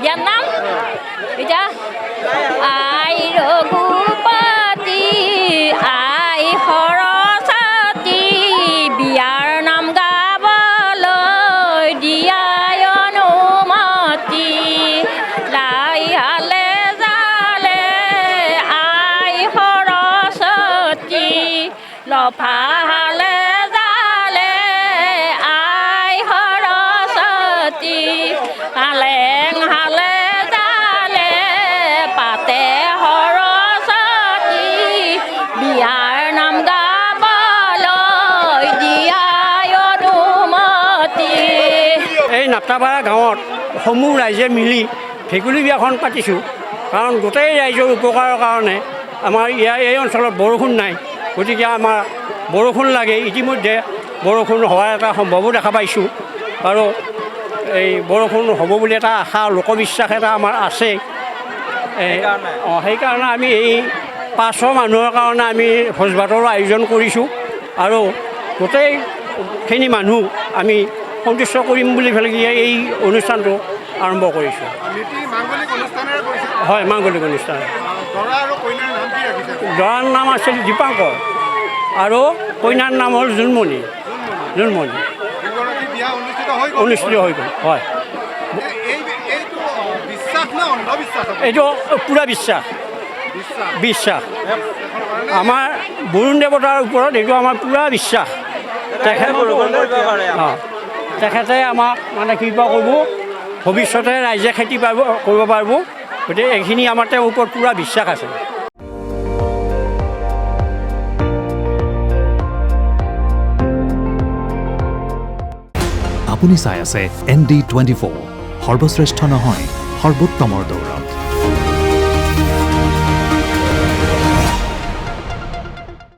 বিয়াৰ নাম এটা আই ৰঘুপতি আই সৰস্বতী বিয়াৰ নাম গাবলৈ দিয়াই অনুমতি লাই হালে জালে আই সৰস্বতী লফা হালে জালে আই সৰস্বতী আলেং হালে জালে পাতে সৰস্বতী বিয়াৰ নাম গাবলৈ দিয়াই অনুমতি। এই নাটাপাৰা গাঁৱত সমূহ ৰাইজে মিলি ভেকুলী বিয়াখন পাতিছোঁ কাৰণ গোটেই ৰাইজৰ উপকাৰৰ কাৰণে আমাৰ এই অঞ্চলত বৰষুণ নাই গতিকে আমাৰ বৰষুণ লাগে ইতিমধ্যে বৰষুণ হোৱাৰ এটা সম্ভাৱো দেখা পাইছোঁ আৰু এই বৰষুণ হ'ব বুলি এটা আশা লোকবিশ্বাস এটা আমাৰ আছে সেইকাৰণে আমি এই 500 মানুহৰ কাৰণে আমি ভোজ ভাতৰো আয়োজন কৰিছোঁ আৰু গোটেইখিনি মানুহ আমি সন্তুষ্ট কৰিম বুলি পেলাই এই অনুষ্ঠানটো আৰম্ভ কৰিছোঁ। হয় মাংগলিক অনুষ্ঠান। দৰাৰ নাম আছিল দীপাংকৰ আৰু কইনাৰ নাম হ'ল জোনমণি। অনুষ্ঠিত হৈ গ'ল। হয় এইটো পূৰা বিশ্বাস আমাৰ বৰুণ দেৱতাৰ ওপৰত এইটো আমাৰ পূৰা বিশ্বাস। তেখেতে আমাক মানে কৃপা কৰিব ভৱিষ্যতে ৰাইজে খেতি কৰিব পাৰিব গতিকে এইখিনি আমাৰ তেওঁৰ ওপৰত পূৰা বিশ্বাস আছে। আপুনি চাই আছে ND24 সৰ্বশ্ৰেষ্ঠ নহয় সৰ্বোত্তমৰ দৌৰ।